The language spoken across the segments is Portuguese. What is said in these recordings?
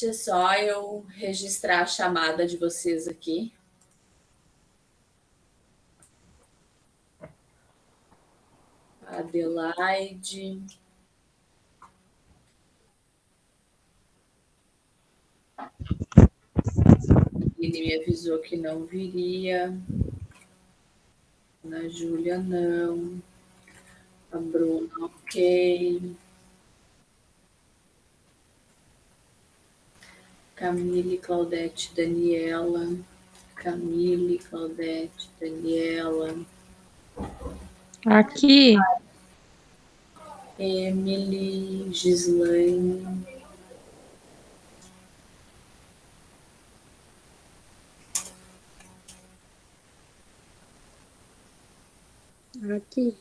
Deixa só eu registrar a chamada de vocês aqui. Adelaide. Ele me avisou que não viria. Ana Júlia, não. A Bruna, ok. Camille, Claudete, Daniela. Camille, Claudete, Daniela. Aqui. Emily, Gislaine. Aqui.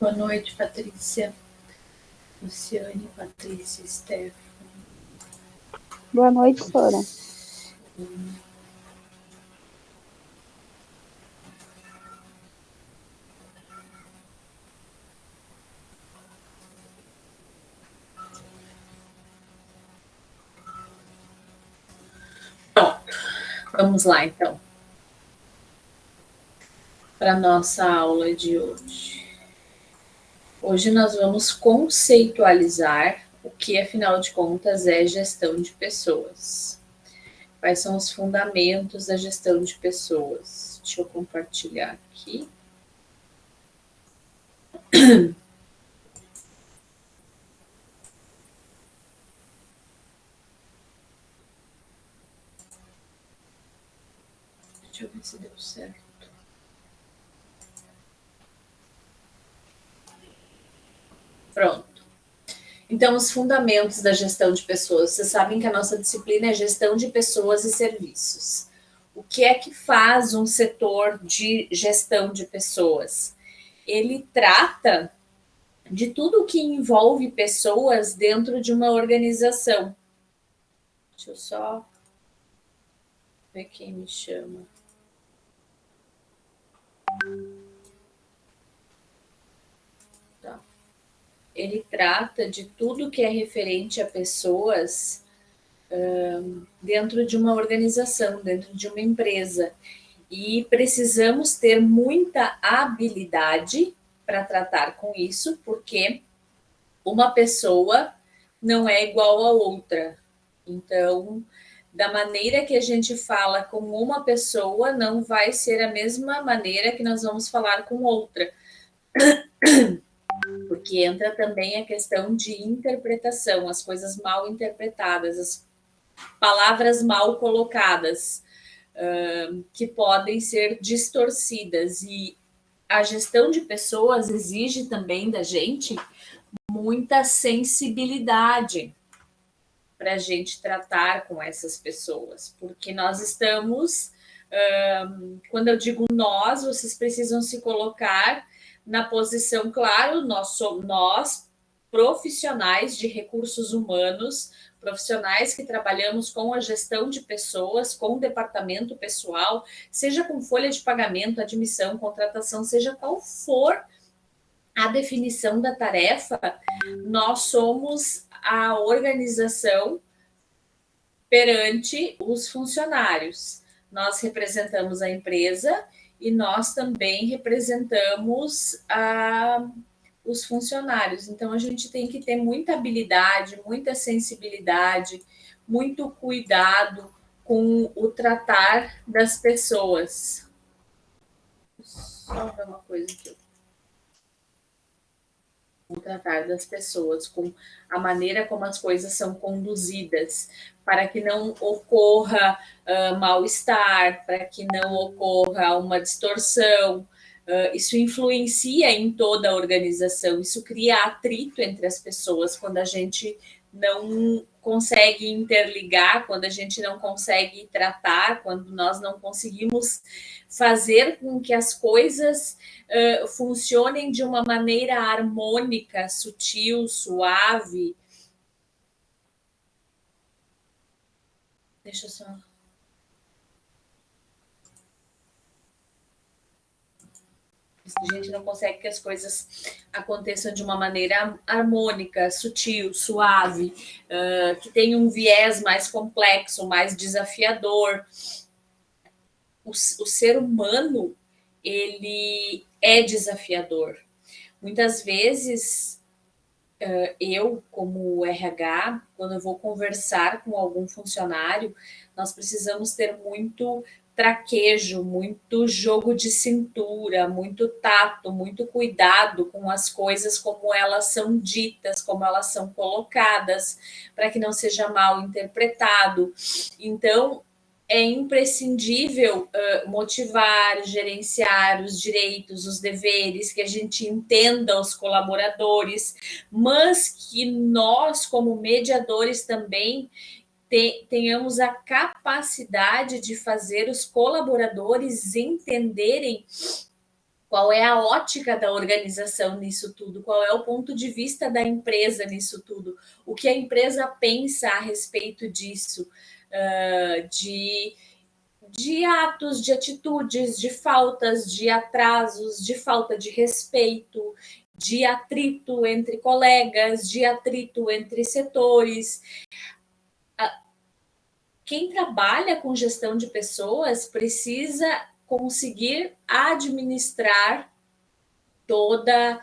Boa noite, Patrícia. Luciane, Patrícia, Stephanie. Boa noite, Sora. Pronto, vamos lá então. Para a nossa aula de hoje. Hoje nós vamos conceitualizar o que, afinal de contas, é gestão de pessoas. Quais são os fundamentos da gestão de pessoas? Deixa eu compartilhar aqui. Deixa eu ver se deu certo. Pronto. Então, os fundamentos da gestão de pessoas. Vocês sabem que a nossa disciplina é gestão de pessoas e serviços. O que é que faz um setor de gestão de pessoas? Ele trata de tudo o que envolve pessoas dentro de uma organização. Deixa eu só ver quem me chama. Tá. Ele trata de tudo que é referente a pessoas dentro de uma organização, dentro de uma empresa. E precisamos ter muita habilidade para tratar com isso, porque uma pessoa não é igual a outra. Então, da maneira que a gente fala com uma pessoa, não vai ser a mesma maneira que nós vamos falar com outra. Porque entra também a questão de interpretação, as coisas mal interpretadas, as palavras mal colocadas, que podem ser distorcidas. E a gestão de pessoas exige também da gente muita sensibilidade para a gente tratar com essas pessoas, porque nós estamos, quando eu digo nós, vocês precisam se colocar na posição, claro, nós profissionais de recursos humanos, profissionais que trabalhamos com a gestão de pessoas, com o departamento pessoal, seja com folha de pagamento, admissão, contratação, seja qual for a definição da tarefa, nós somos a organização perante os funcionários. Nós representamos a empresa e nós também representamos os funcionários. Então, a gente tem que ter muita habilidade, muita sensibilidade, muito cuidado com o tratar das pessoas. Só ver uma coisa aqui. o tratar das pessoas, com a maneira como as coisas são conduzidas, para que não ocorra mal-estar, para que não ocorra uma distorção. Isso influencia em toda a organização, isso cria atrito entre as pessoas quando a gente não consegue interligar, quando a gente não consegue tratar, quando nós não conseguimos fazer com que as coisas funcionem de uma maneira harmônica, sutil, suave. Deixa eu só. A gente não consegue que as coisas aconteçam de uma maneira harmônica, sutil, suave, que tenha um viés mais complexo, mais desafiador. O ser humano, ele é desafiador. Muitas vezes, eu, como RH, quando eu vou conversar com algum funcionário, nós precisamos ter muito traquejo, muito jogo de cintura, muito tato, muito cuidado com as coisas como elas são ditas, como elas são colocadas, para que não seja mal interpretado. Então, é imprescindível motivar, gerenciar os direitos, os deveres, que a gente entenda os colaboradores, mas que nós, como mediadores, também tenhamos a capacidade de fazer os colaboradores entenderem qual é a ótica da organização nisso tudo, qual é o ponto de vista da empresa nisso tudo, o que a empresa pensa a respeito disso, de atos, de atitudes, de faltas, de atrasos, de falta de respeito, de atrito entre colegas, de atrito entre setores. Quem trabalha com gestão de pessoas precisa conseguir administrar toda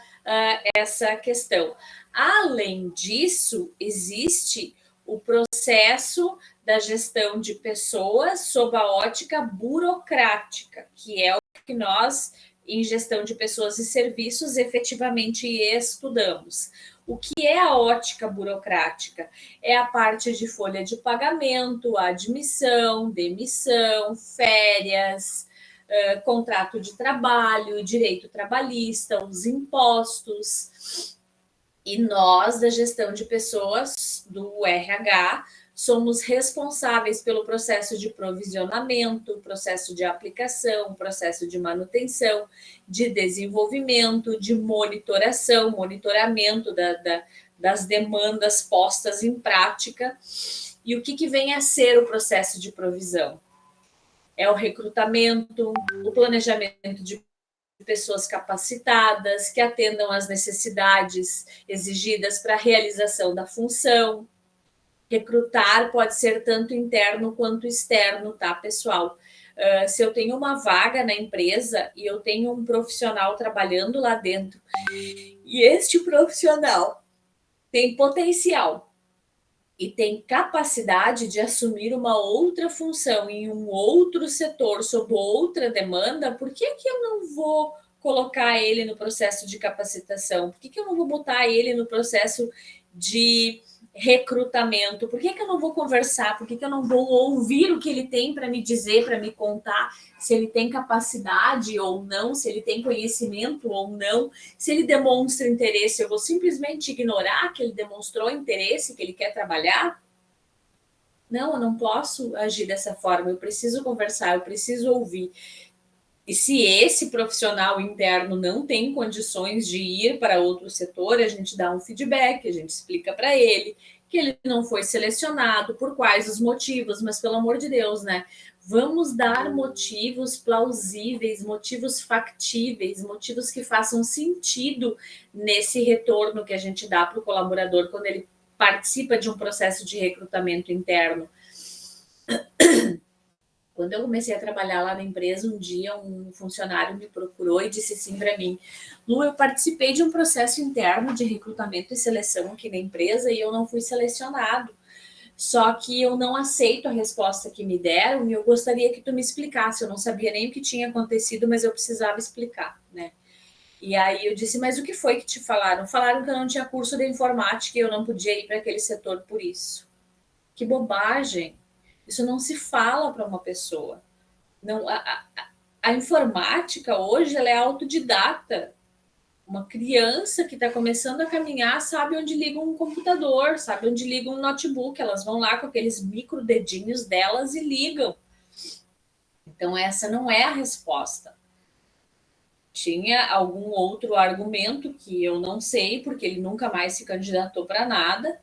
essa questão. Além disso, existe o processo da gestão de pessoas sob a ótica burocrática, que é o que nós, em gestão de pessoas e serviços, efetivamente estudamos. O que é a ótica burocrática? É a parte de folha de pagamento, admissão, demissão, férias, contrato de trabalho, direito trabalhista, os impostos. E nós, da gestão de pessoas, do RH, somos responsáveis pelo processo de provisionamento, processo de aplicação, processo de manutenção, de desenvolvimento, de monitoração, monitoramento das demandas postas em prática. E o que vem a ser o processo de provisão? É o recrutamento, o planejamento de pessoas capacitadas, que atendam às necessidades exigidas para a realização da função. Recrutar pode ser tanto interno quanto externo, tá, pessoal? Se eu tenho uma vaga na empresa e eu tenho um profissional trabalhando lá dentro, e este profissional tem potencial e tem capacidade de assumir uma outra função em um outro setor, sob outra demanda, por que eu não vou colocar ele no processo de capacitação? Por que eu não vou botar ele no processo de recrutamento? Por que eu não vou conversar? Por que eu não vou ouvir o que ele tem para me dizer, para me contar, se ele tem capacidade ou não, se ele tem conhecimento ou não, se ele demonstra interesse? Eu vou simplesmente ignorar que ele demonstrou interesse, que ele quer trabalhar? Não, eu não posso agir dessa forma, eu preciso conversar, eu preciso ouvir. E se esse profissional interno não tem condições de ir para outro setor, a gente dá um feedback, a gente explica para ele que ele não foi selecionado, por quais os motivos, mas pelo amor de Deus, né? Vamos dar motivos plausíveis, motivos factíveis, motivos que façam sentido nesse retorno que a gente dá para o colaborador quando ele participa de um processo de recrutamento interno. Quando eu comecei a trabalhar lá na empresa, um dia um funcionário me procurou e disse assim para mim: Lu, eu participei de um processo interno de recrutamento e seleção aqui na empresa e eu não fui selecionado. Só que eu não aceito a resposta que me deram e eu gostaria que tu me explicasse. Eu não sabia nem o que tinha acontecido, mas eu precisava explicar, né? E aí eu disse, mas o que foi que te falaram? Falaram que eu não tinha curso de informática e eu não podia ir para aquele setor por isso. Que bobagem! Isso não se fala para uma pessoa. Não, a informática hoje ela é autodidata. Uma criança que está começando a caminhar sabe onde liga um computador, sabe onde liga um notebook. Elas vão lá com aqueles micro dedinhos delas e ligam. Então, essa não é a resposta. Tinha algum outro argumento que eu não sei, porque ele nunca mais se candidatou para nada,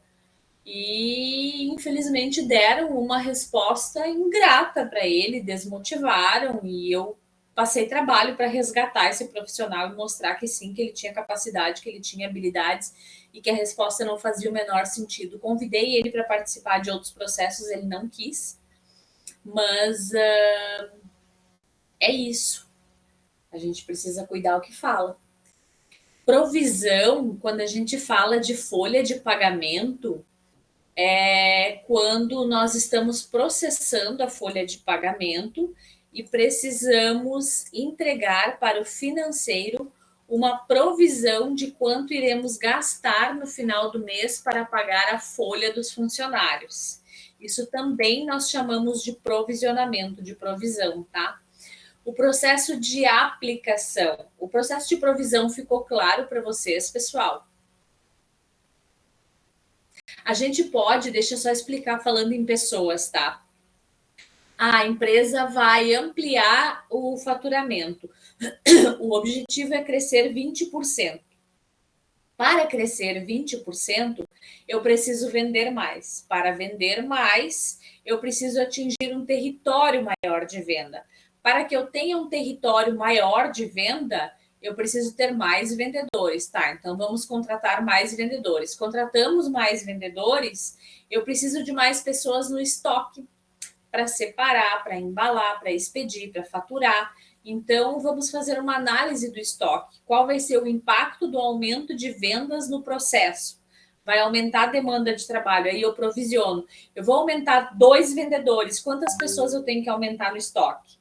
e infelizmente deram uma resposta ingrata para ele, desmotivaram, e eu passei trabalho para resgatar esse profissional e mostrar que sim, que ele tinha capacidade, que ele tinha habilidades e que a resposta não fazia o menor sentido. Convidei ele para participar de outros processos, ele não quis, mas é isso. A gente precisa cuidar o que fala. Provisão, quando a gente fala de folha de pagamento, é quando nós estamos processando a folha de pagamento e precisamos entregar para o financeiro uma provisão de quanto iremos gastar no final do mês para pagar a folha dos funcionários. Isso também nós chamamos de provisionamento, de provisão, tá? O processo de aplicação. O processo de provisão ficou claro para vocês, pessoal? A gente pode, deixa eu só explicar falando em pessoas, tá? A empresa vai ampliar o faturamento. O objetivo é crescer 20%. Para crescer 20%, eu preciso vender mais. Para vender mais, eu preciso atingir um território maior de venda. Para que eu tenha um território maior de venda, eu preciso ter mais vendedores, tá? Então vamos contratar mais vendedores. Contratamos mais vendedores, eu preciso de mais pessoas no estoque para separar, para embalar, para expedir, para faturar. Então, vamos fazer uma análise do estoque. Qual vai ser o impacto do aumento de vendas no processo? Vai aumentar a demanda de trabalho, aí eu provisiono. Eu vou aumentar 2 vendedores, quantas pessoas eu tenho que aumentar no estoque?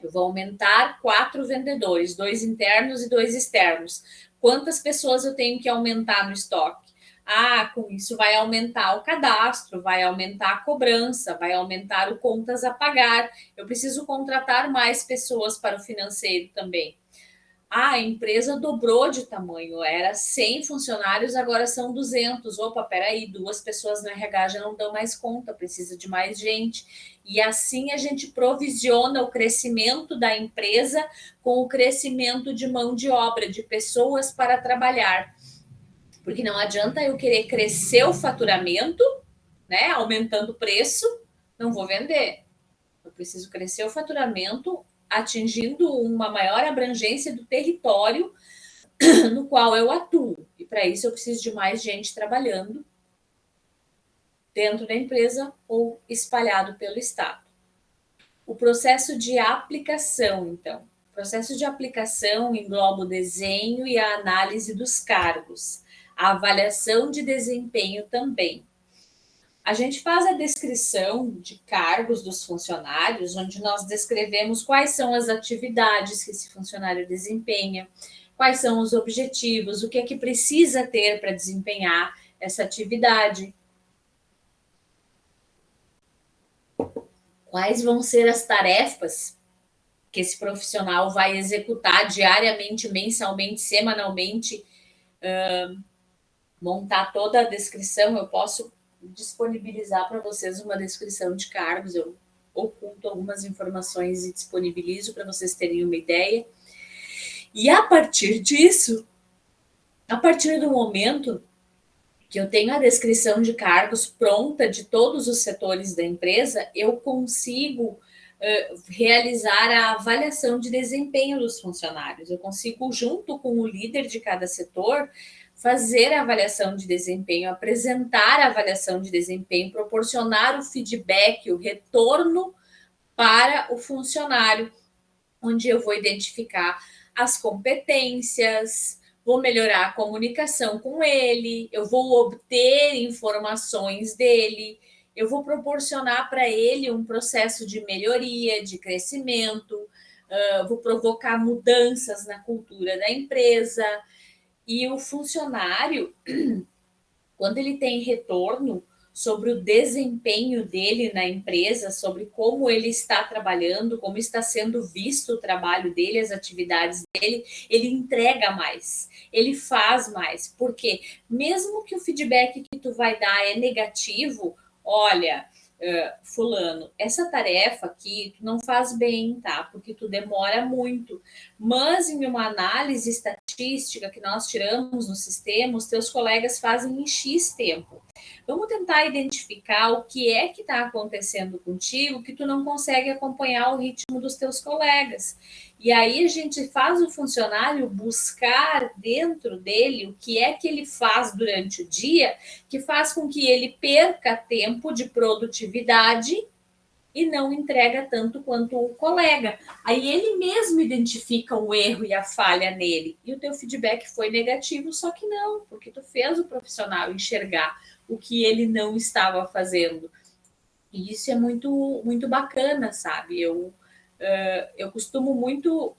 Eu vou aumentar 4 vendedores, 2 internos e 2 externos. Quantas pessoas eu tenho que aumentar no estoque? Ah, com isso vai aumentar o cadastro, vai aumentar a cobrança, vai aumentar o contas a pagar. Eu preciso contratar mais pessoas para o financeiro também. Ah, a empresa dobrou de tamanho, era 100 funcionários, agora são 200. Opa, peraí, 2 pessoas no RH já não dão mais conta, precisa de mais gente. E assim a gente provisiona o crescimento da empresa com o crescimento de mão de obra, de pessoas para trabalhar. Porque não adianta eu querer crescer o faturamento, né, aumentando o preço, não vou vender. Eu preciso crescer o faturamento atingindo uma maior abrangência do território no qual eu atuo. E para isso eu preciso de mais gente trabalhando dentro da empresa ou espalhado pelo estado. O processo de aplicação, então. O processo de aplicação engloba o desenho e a análise dos cargos, a avaliação de desempenho também. A gente faz a descrição de cargos dos funcionários, onde nós descrevemos quais são as atividades que esse funcionário desempenha, quais são os objetivos, o que é que precisa ter para desempenhar essa atividade, quais vão ser as tarefas que esse profissional vai executar diariamente, mensalmente, semanalmente, montar toda a descrição. Eu posso disponibilizar para vocês uma descrição de cargos, eu oculto algumas informações e disponibilizo para vocês terem uma ideia. E a partir disso, a partir do momento que eu tenho a descrição de cargos pronta de todos os setores da empresa, eu consigo realizar a avaliação de desempenho dos funcionários. Eu consigo, junto com o líder de cada setor, fazer a avaliação de desempenho, apresentar a avaliação de desempenho, proporcionar o feedback, o retorno para o funcionário, onde eu vou identificar as competências, vou melhorar a comunicação com ele, eu vou obter informações dele, eu vou proporcionar para ele um processo de melhoria, de crescimento, vou provocar mudanças na cultura da empresa. E o funcionário, quando ele tem retorno sobre o desempenho dele na empresa, sobre como ele está trabalhando, como está sendo visto o trabalho dele, as atividades dele, ele entrega mais, ele faz mais, porque mesmo que o feedback que tu vai dar é negativo, olha, fulano, essa tarefa aqui tu não faz bem, tá? Porque tu demora muito. Mas em uma análise estatística que nós tiramos no sistema, os teus colegas fazem em X tempo. Vamos tentar identificar o que é que está acontecendo contigo que tu não consegue acompanhar o ritmo dos teus colegas. E aí a gente faz o funcionário buscar dentro dele o que é que ele faz durante o dia que faz com que ele perca tempo de produtividade e não entrega tanto quanto o colega. Aí ele mesmo identifica o erro e a falha nele. E o teu feedback foi negativo, só que não, porque tu fez o profissional enxergar o que ele não estava fazendo. E isso é muito, muito bacana, sabe? Eu costumo muito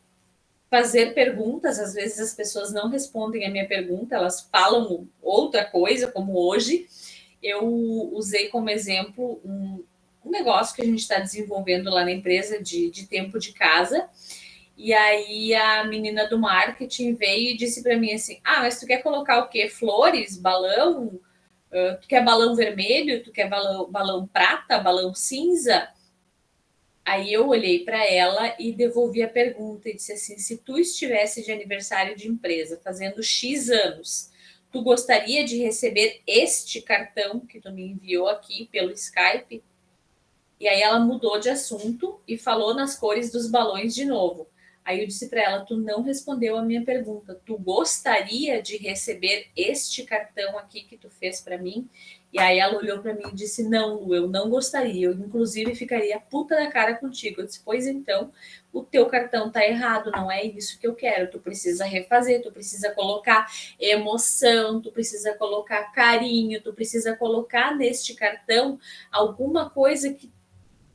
fazer perguntas, às vezes as pessoas não respondem a minha pergunta, elas falam outra coisa, como hoje. Eu usei como exemplo um negócio que a gente está desenvolvendo lá na empresa de tempo de casa. E aí a menina do marketing veio e disse para mim assim: ah, mas tu quer colocar o quê? Flores, balão? Tu quer balão vermelho? Tu quer balão prata, balão cinza? Aí eu olhei para ela e devolvi a pergunta e disse assim: se tu estivesse de aniversário de empresa fazendo X anos, tu gostaria de receber este cartão que tu me enviou aqui pelo Skype? E aí ela mudou de assunto e falou nas cores dos balões de novo. Aí eu disse para ela: tu não respondeu a minha pergunta. Tu gostaria de receber este cartão aqui que tu fez para mim? E aí ela olhou para mim e disse: não, Lu, eu não gostaria. Eu, inclusive, ficaria puta da cara contigo. Eu disse: pois então, o teu cartão tá errado. Não é isso que eu quero. Tu precisa refazer, tu precisa colocar emoção, tu precisa colocar carinho, tu precisa colocar neste cartão alguma coisa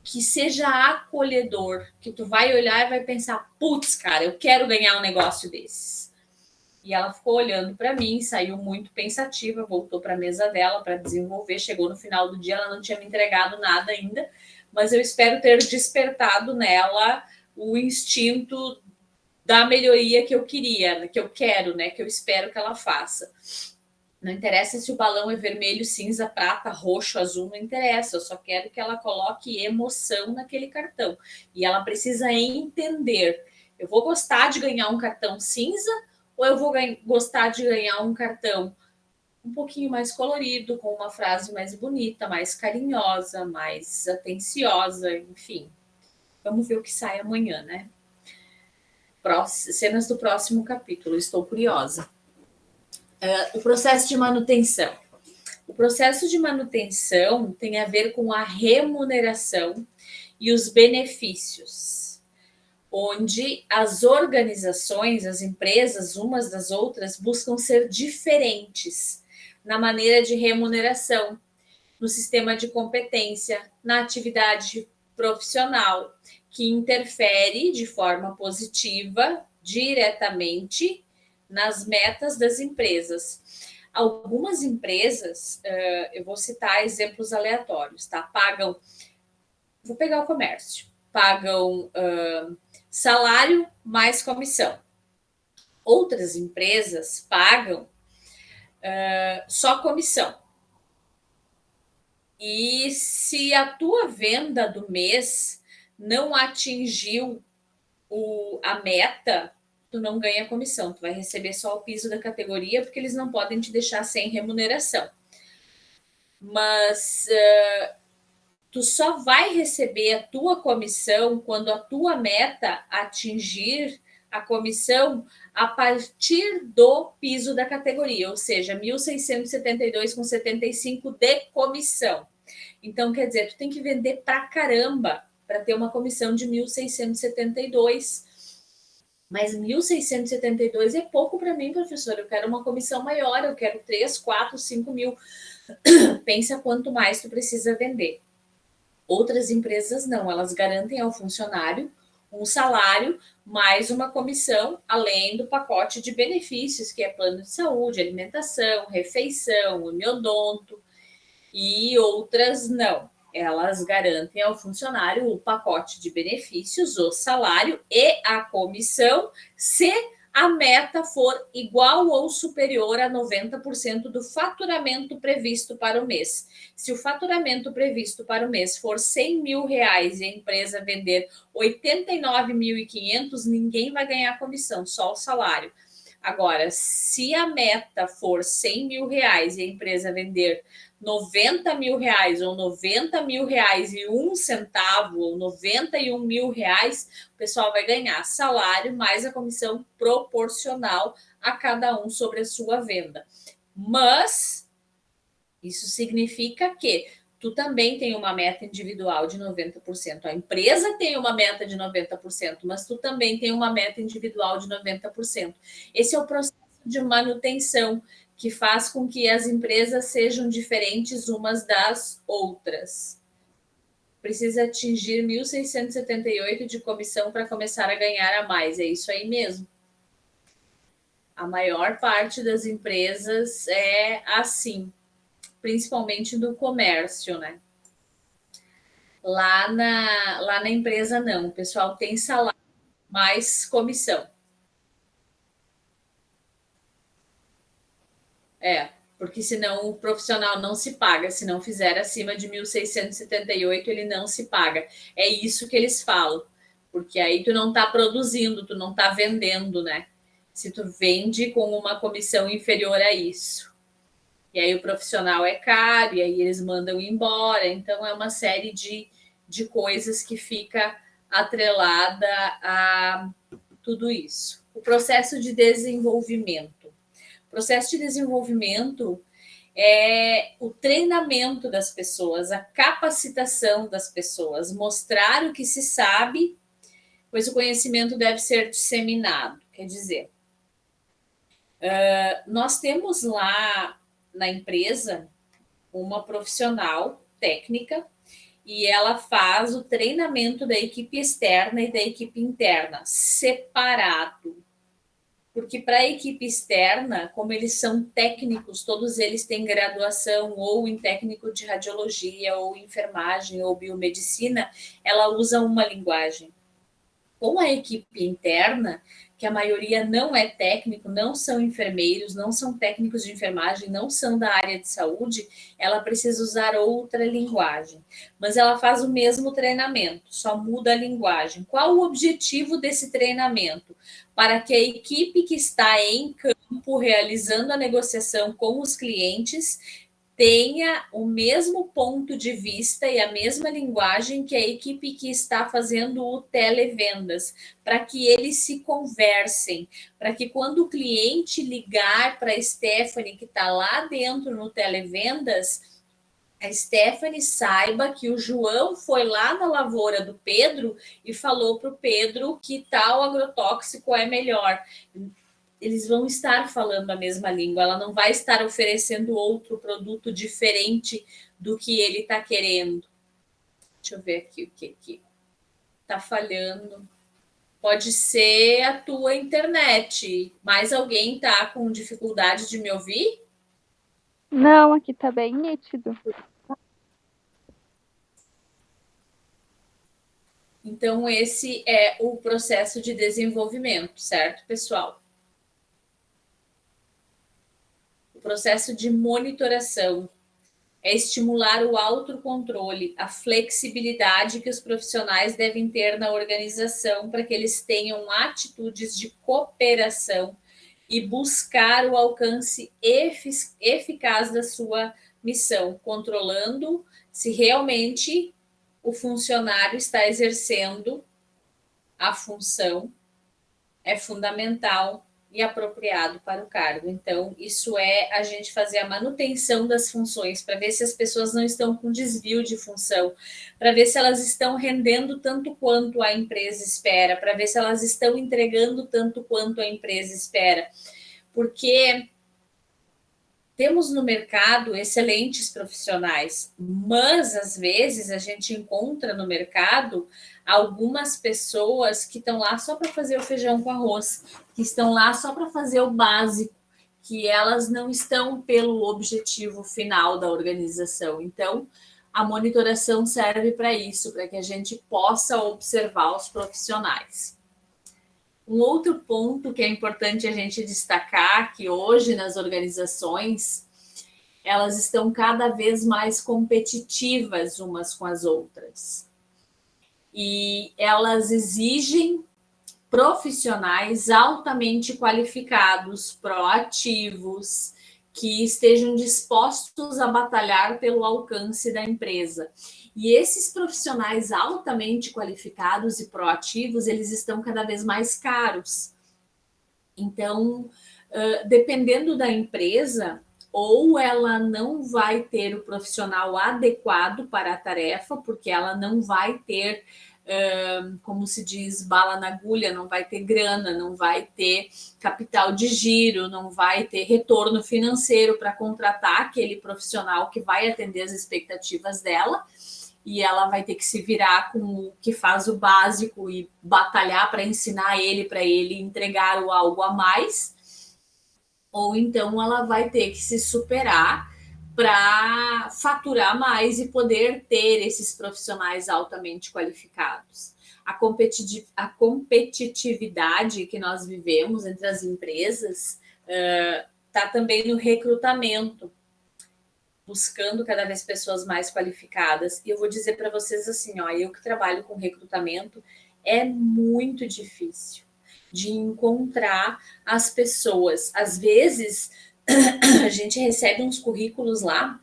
que seja acolhedor, que tu vai olhar e vai pensar: putz, cara, eu quero ganhar um negócio desses. E ela ficou olhando para mim, saiu muito pensativa, voltou para a mesa dela para desenvolver. Chegou no final do dia, ela não tinha me entregado nada ainda, mas eu espero ter despertado nela o instinto da melhoria que eu queria, que eu quero, né, que eu espero que ela faça. Não interessa se o balão é vermelho, cinza, prata, roxo, azul, não interessa. Eu só quero que ela coloque emoção naquele cartão. E ela precisa entender: eu vou gostar de ganhar um cartão cinza ou eu vou gostar de ganhar um cartão um pouquinho mais colorido, com uma frase mais bonita, mais carinhosa, mais atenciosa, enfim. Vamos ver o que sai amanhã, né? Cenas do próximo capítulo, estou curiosa. O processo de manutenção. O processo de manutenção tem a ver com a remuneração e os benefícios, onde as organizações, as empresas, umas das outras, buscam ser diferentes na maneira de remuneração, no sistema de competência, na atividade profissional, que interfere de forma positiva, diretamente, nas metas das empresas. Algumas empresas, eu vou citar exemplos aleatórios, tá? Vou pegar o comércio, pagam salário mais comissão. Outras empresas pagam só comissão. E se a tua venda do mês não atingiu a meta, tu não ganha comissão, tu vai receber só o piso da categoria, porque eles não podem te deixar sem remuneração. Mas tu só vai receber a tua comissão quando a tua meta atingir a comissão a partir do piso da categoria, ou seja, 1.672,75 de comissão. Então, quer dizer, tu tem que vender pra caramba para ter uma comissão de 1.672. Mas 1.672 é pouco para mim, professor. Eu quero uma comissão maior, eu quero 3, 4, 5 mil. Pensa quanto mais tu precisa vender. Outras empresas não, elas garantem ao funcionário um salário mais uma comissão, além do pacote de benefícios, que é plano de saúde, alimentação, refeição, hemiodonto e outras não. Elas garantem ao funcionário o pacote de benefícios, o salário e a comissão, se a meta for igual ou superior a 90% do faturamento previsto para o mês. Se o faturamento previsto para o mês for R$100 mil e a empresa vender 89.500, ninguém vai ganhar comissão, só o salário. Agora, se a meta for R$100 mil e a empresa vender R$90 mil ou R$90 mil e 1 centavo ou R$91 mil, o pessoal vai ganhar salário mais a comissão proporcional a cada um sobre a sua venda. Mas isso significa que tu também tem uma meta individual de 90%. A empresa tem uma meta de 90%, mas tu também tem uma meta individual de 90%. Esse é o processo de manutenção que faz com que as empresas sejam diferentes umas das outras. Precisa atingir 1.678 de comissão para começar a ganhar a mais. É isso aí mesmo. A maior parte das empresas é assim, principalmente do comércio, né? Lá na empresa, não. O pessoal tem salário mais comissão. Porque senão o profissional não se paga. Se não fizer acima de 1.678, ele não se paga. É isso que eles falam. Porque aí tu não está produzindo, tu não está vendendo, né? Se tu vende com uma comissão inferior a isso. E aí o profissional é caro, e aí eles mandam embora. Então, é uma série de coisas que fica atrelada a tudo isso. O processo de desenvolvimento. O processo de desenvolvimento é o treinamento das pessoas, a capacitação das pessoas, mostrar o que se sabe, pois o conhecimento deve ser disseminado. Quer dizer, nós temos lá na empresa uma profissional técnica e ela faz o treinamento da equipe externa e da equipe interna separado. Porque para a equipe externa, como eles são técnicos, todos eles têm graduação ou em técnico de radiologia, ou enfermagem, ou biomedicina, ela usa uma linguagem. Com a equipe interna, que a maioria não é técnico, não são enfermeiros, não são técnicos de enfermagem, não são da área de saúde, ela precisa usar outra linguagem. Mas ela faz o mesmo treinamento, só muda a linguagem. Qual o objetivo desse treinamento? Para que a equipe que está em campo realizando a negociação com os clientes tenha o mesmo ponto de vista e a mesma linguagem que a equipe que está fazendo o televendas, para que eles se conversem, para que quando o cliente ligar para a Stephanie, que está lá dentro no televendas, a Stephanie saiba que o João foi lá na lavoura do Pedro e falou para o Pedro que tal agrotóxico é melhor. Eles vão estar falando a mesma língua, ela não vai estar oferecendo outro produto diferente do que ele está querendo. Deixa eu ver aqui o que está falhando. Pode ser a tua internet. Mais alguém está com dificuldade de me ouvir? Não, aqui tá bem nítido. Então, esse é o processo de desenvolvimento, certo, pessoal? Processo de monitoração é estimular o autocontrole, a flexibilidade que os profissionais devem ter na organização para que eles tenham atitudes de cooperação e buscar o alcance eficaz da sua missão, controlando se realmente o funcionário está exercendo a função, é fundamental e apropriado para o cargo. Então, isso é a gente fazer a manutenção das funções, para ver se as pessoas não estão com desvio de função, para ver se elas estão rendendo tanto quanto a empresa espera, para ver se elas estão entregando tanto quanto a empresa espera. Porque temos no mercado excelentes profissionais, mas às vezes a gente encontra no mercado algumas pessoas que estão lá só para fazer o feijão com arroz, que estão lá só para fazer o básico, que elas não estão pelo objetivo final da organização. Então, a monitoração serve para isso, para que a gente possa observar os profissionais. Um outro ponto que é importante a gente destacar, que hoje nas organizações, elas estão cada vez mais competitivas umas com as outras. E elas exigem profissionais altamente qualificados, proativos, que estejam dispostos a batalhar pelo alcance da empresa. E esses profissionais altamente qualificados e proativos, eles estão cada vez mais caros. Então, dependendo da empresa, ou ela não vai ter o profissional adequado para a tarefa, porque ela não vai ter, como se diz, bala na agulha, não vai ter grana, não vai ter capital de giro, não vai ter retorno financeiro para contratar aquele profissional que vai atender as expectativas dela, e ela vai ter que se virar com o que faz o básico e batalhar para ensinar ele, para ele entregar o algo a mais, ou então ela vai ter que se superar para faturar mais e poder ter esses profissionais altamente qualificados. A competitividade que nós vivemos entre as empresas está também no recrutamento, buscando cada vez pessoas mais qualificadas. E eu vou dizer para vocês assim, ó, eu que trabalho com recrutamento, é muito difícil de encontrar as pessoas. Às vezes, a gente recebe uns currículos lá,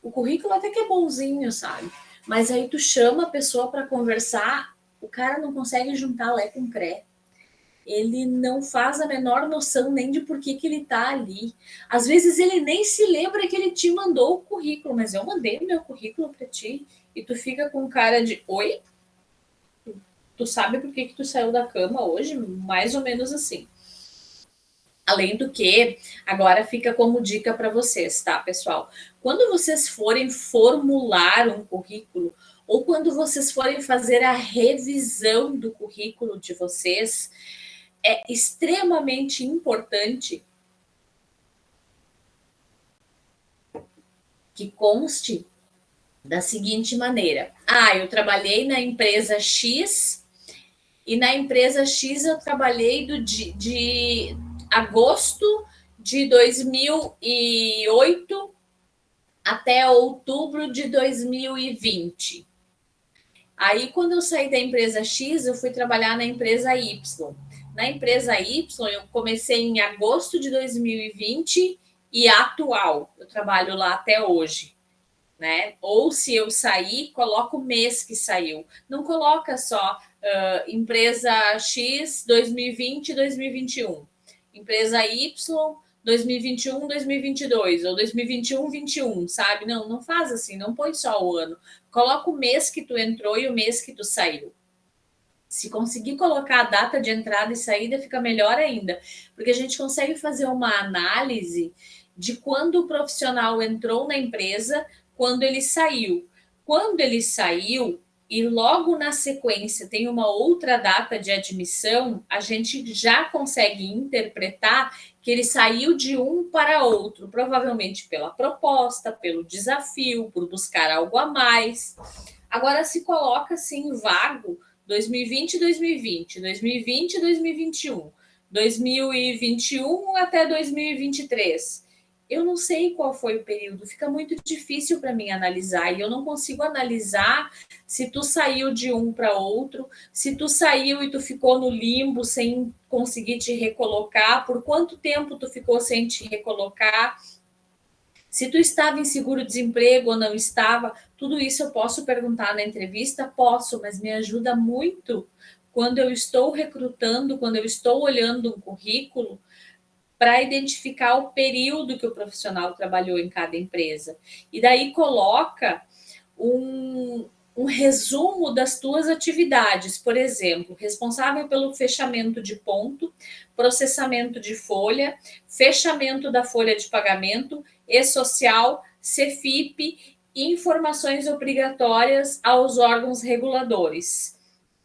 o currículo até que é bonzinho, sabe? Mas aí tu chama a pessoa para conversar, o cara não consegue juntar Lé com Cré. Ele não faz a menor noção nem de por que ele está ali. Às vezes ele nem se lembra que ele te mandou o currículo, mas eu mandei o meu currículo para ti e tu fica com cara de oi? Tu sabe por que tu saiu da cama hoje? Mais ou menos assim. Além do que, agora fica como dica para vocês, tá, pessoal? Quando vocês forem formular um currículo ou quando vocês forem fazer a revisão do currículo de vocês, é extremamente importante que conste da seguinte maneira: eu trabalhei na empresa X e na empresa X eu trabalhei de agosto de 2008 até outubro de 2020. Aí, quando eu saí da empresa X, eu fui trabalhar na empresa Y. Na empresa Y, eu comecei em agosto de 2020 e atual. Eu trabalho lá até hoje, né? Ou se eu sair, coloca o mês que saiu. Não coloca só empresa X 2020 2021. Empresa Y 2021 2022 ou 2021 21, sabe? Não faz assim, não põe só o ano. Coloca o mês que tu entrou e o mês que tu saiu. Se conseguir colocar a data de entrada e saída, fica melhor ainda, porque a gente consegue fazer uma análise de quando o profissional entrou na empresa, quando ele saiu. Quando ele saiu e logo na sequência tem uma outra data de admissão, a gente já consegue interpretar que ele saiu de um para outro, provavelmente pela proposta, pelo desafio, por buscar algo a mais. Agora se coloca assim vago 2020, 2020, 2020, 2021, 2021 até 2023. Eu não sei qual foi o período, fica muito difícil para mim analisar, e eu não consigo analisar se tu saiu de um para outro, se tu saiu e tu ficou no limbo sem conseguir te recolocar, por quanto tempo tu ficou sem te recolocar, se tu estava em seguro-desemprego ou não estava, tudo isso eu posso perguntar na entrevista? Posso, mas me ajuda muito quando eu estou recrutando, quando eu estou olhando um currículo, para identificar o período que o profissional trabalhou em cada empresa. E daí coloca um resumo das tuas atividades, por exemplo, responsável pelo fechamento de ponto, processamento de folha, fechamento da folha de pagamento, e-social, CFIP informações obrigatórias aos órgãos reguladores.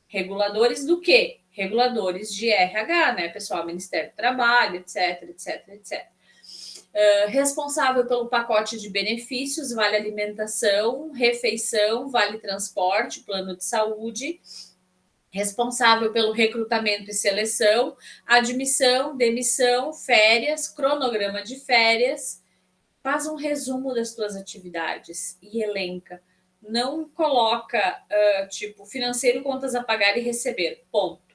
Reguladores do quê? Reguladores de RH, né, pessoal? Ministério do Trabalho, etc, etc, etc. Responsável pelo pacote de benefícios, vale alimentação, refeição, vale transporte, plano de saúde. Responsável pelo recrutamento e seleção, admissão, demissão, férias, cronograma de férias. Faz um resumo das tuas atividades e elenca. Não coloca, tipo, financeiro, contas a pagar e receber, ponto.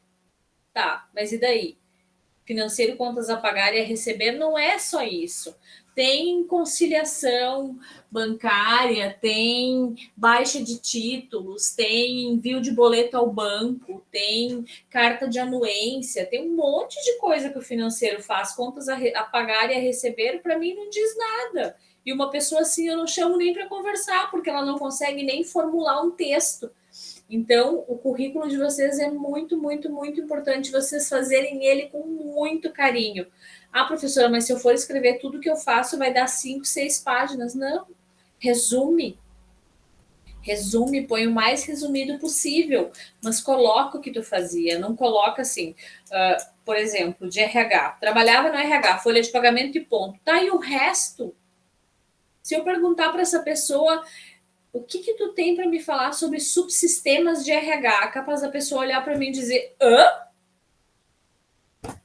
Tá, mas e daí? Financeiro, contas a pagar e a receber não é só isso. Tem conciliação bancária, tem baixa de títulos, tem envio de boleto ao banco, tem carta de anuência, tem um monte de coisa que o financeiro faz. Contas a pagar e a receber, para mim, não diz nada. E uma pessoa assim eu não chamo nem para conversar, porque ela não consegue nem formular um texto. Então, o currículo de vocês é muito, muito, muito importante vocês fazerem ele com muito carinho. Ah, professora, mas se eu for escrever tudo que eu faço, vai dar 5, 6 páginas. Não, resume. Resume, põe o mais resumido possível, mas coloca o que tu fazia, não coloca assim, por exemplo, de RH. Trabalhava no RH, folha de pagamento e ponto. Tá, e o resto? Se eu perguntar para essa pessoa o que tu tem para me falar sobre subsistemas de RH, capaz da pessoa olhar para mim e dizer,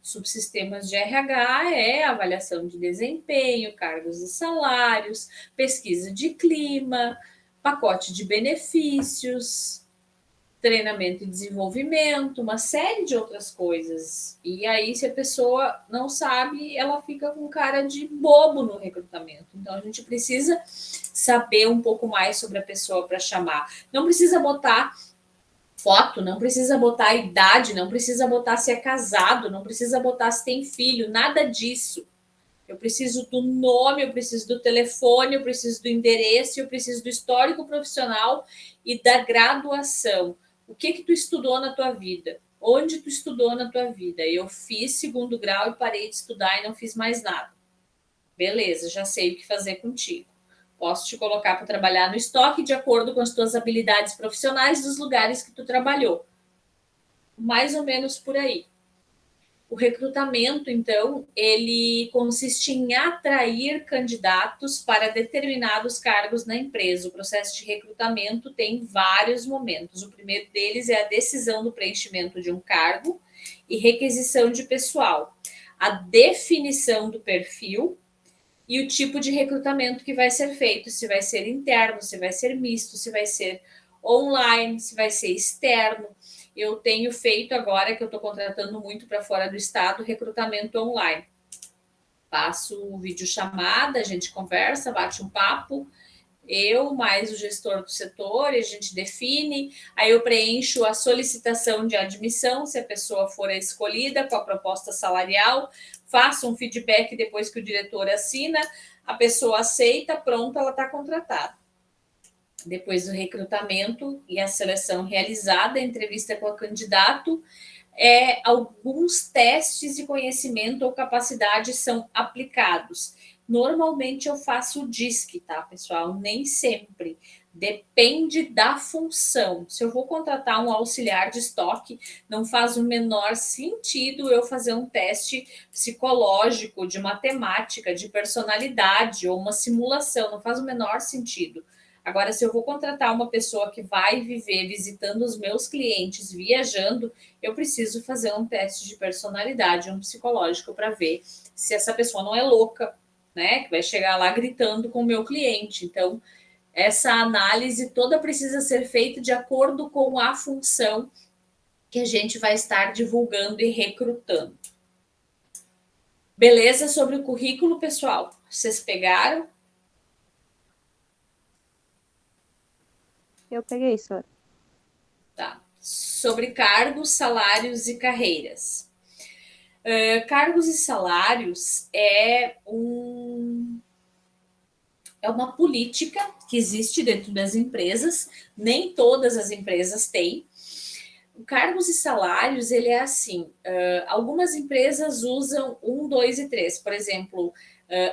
Subsistemas de RH é avaliação de desempenho, cargos e salários, pesquisa de clima, pacote de benefícios, treinamento e desenvolvimento, uma série de outras coisas. E aí, se a pessoa não sabe, ela fica com cara de bobo no recrutamento. Então, a gente precisa saber um pouco mais sobre a pessoa para chamar. Não precisa botar foto, não precisa botar a idade, não precisa botar se é casado, não precisa botar se tem filho, nada disso. Eu preciso do nome, eu preciso do telefone, eu preciso do endereço, eu preciso do histórico profissional e da graduação. O que tu estudou na tua vida? Onde tu estudou na tua vida? Eu fiz 2º grau e parei de estudar e não fiz mais nada. Beleza, já sei o que fazer contigo. Posso te colocar para trabalhar no estoque de acordo com as tuas habilidades profissionais dos lugares que tu trabalhou. Mais ou menos por aí. O recrutamento, então, ele consiste em atrair candidatos para determinados cargos na empresa. O processo de recrutamento tem vários momentos. O primeiro deles é a decisão do preenchimento de um cargo e requisição de pessoal, a definição do perfil e o tipo de recrutamento que vai ser feito, se vai ser interno, se vai ser misto, se vai ser online, se vai ser externo. Eu tenho feito agora, que eu estou contratando muito para fora do estado, recrutamento online. Faço videochamada, a gente conversa, bate um papo, eu mais o gestor do setor, e a gente define, aí eu preencho a solicitação de admissão, se a pessoa for a escolhida, com a proposta salarial, faço um feedback depois que o diretor assina, a pessoa aceita, pronto, ela está contratada. Depois do recrutamento e a seleção realizada, a entrevista com o candidato, alguns testes de conhecimento ou capacidade são aplicados. Normalmente eu faço o DISC, tá, pessoal? Nem sempre. Depende da função. Se eu vou contratar um auxiliar de estoque, não faz o menor sentido eu fazer um teste psicológico, de matemática, de personalidade ou uma simulação. Não faz o menor sentido. Agora, se eu vou contratar uma pessoa que vai viver visitando os meus clientes, viajando, eu preciso fazer um teste de personalidade, um psicológico, para ver se essa pessoa não é louca, né? Que vai chegar lá gritando com o meu cliente. Então, essa análise toda precisa ser feita de acordo com a função que a gente vai estar divulgando e recrutando. Beleza sobre o currículo, pessoal? Vocês pegaram? Eu peguei, senhora. Tá. Sobre cargos, salários e carreiras. Cargos e salários é uma política que existe dentro das empresas, nem todas as empresas têm. Cargos e salários, ele é assim, algumas empresas usam 1, 2 e 3, por exemplo,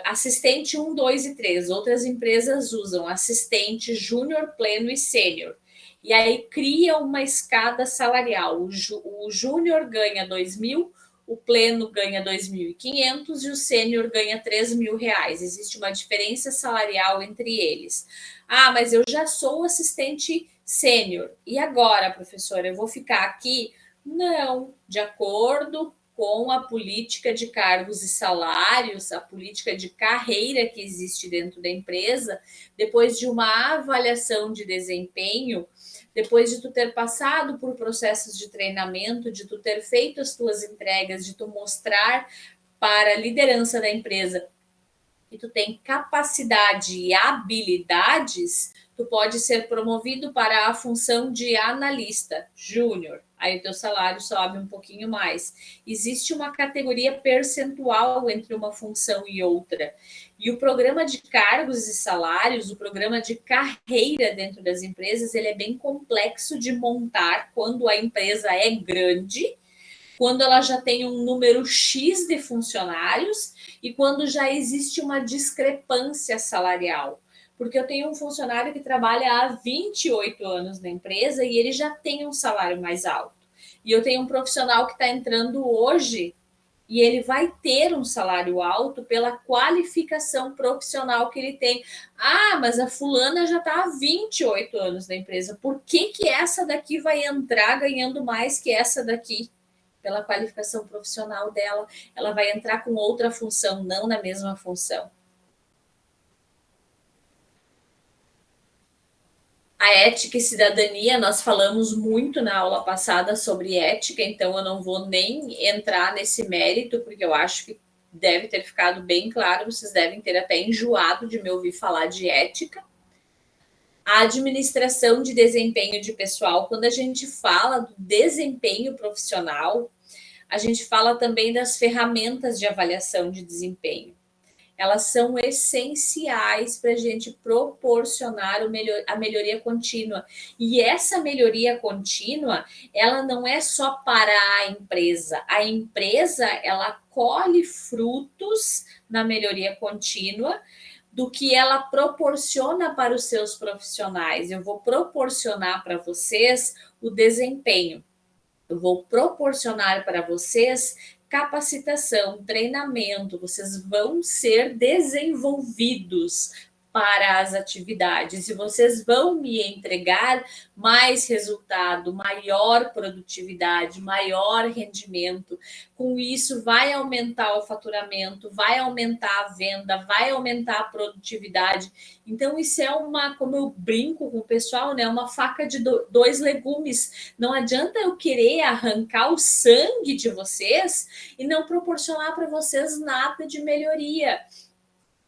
assistente 1, 2 e 3, outras empresas usam assistente júnior, pleno e sênior. E aí cria uma escada salarial. O júnior ganha 2.000, o pleno ganha 2.500 e o sênior ganha 3.000 reais. Existe uma diferença salarial entre eles. Ah, mas eu já sou assistente sênior. E agora, professora, eu vou ficar aqui? Não, de acordo com a política de cargos e salários, a política de carreira que existe dentro da empresa, depois de uma avaliação de desempenho, depois de tu ter passado por processos de treinamento, de tu ter feito as tuas entregas, de tu mostrar para a liderança da empresa que tu tem capacidade e habilidades, tu pode ser promovido para a função de analista júnior. Aí o teu salário sobe um pouquinho mais. Existe uma categoria percentual entre uma função e outra. E o programa de cargos e salários, o programa de carreira dentro das empresas, ele é bem complexo de montar quando a empresa é grande, quando ela já tem um número X de funcionários e quando já existe uma discrepância salarial. Porque eu tenho um funcionário que trabalha há 28 anos na empresa e ele já tem um salário mais alto. E eu tenho um profissional que está entrando hoje e ele vai ter um salário alto pela qualificação profissional que ele tem. Ah, mas a fulana já está há 28 anos na empresa. Por que essa daqui vai entrar ganhando mais que essa daqui? Pela qualificação profissional dela, ela vai entrar com outra função, não na mesma função. A ética e cidadania, nós falamos muito na aula passada sobre ética, então eu não vou nem entrar nesse mérito, porque eu acho que deve ter ficado bem claro, vocês devem ter até enjoado de me ouvir falar de ética. A administração de desempenho de pessoal, quando a gente fala do desempenho profissional, a gente fala também das ferramentas de avaliação de desempenho. Elas são essenciais para a gente proporcionar a melhoria contínua. E essa melhoria contínua, ela não é só para a empresa. A empresa, ela colhe frutos na melhoria contínua do que ela proporciona para os seus profissionais. Eu vou proporcionar para vocês o desempenho. Eu vou proporcionar para vocês capacitação, treinamento, vocês vão ser desenvolvidos para as atividades e vocês vão me entregar mais resultado, maior produtividade, maior rendimento. Com isso, vai aumentar o faturamento, vai aumentar a venda, vai aumentar a produtividade. Então, isso é como eu brinco com o pessoal, né? Uma faca de dois legumes. Não adianta eu querer arrancar o sangue de vocês e não proporcionar para vocês nada de melhoria.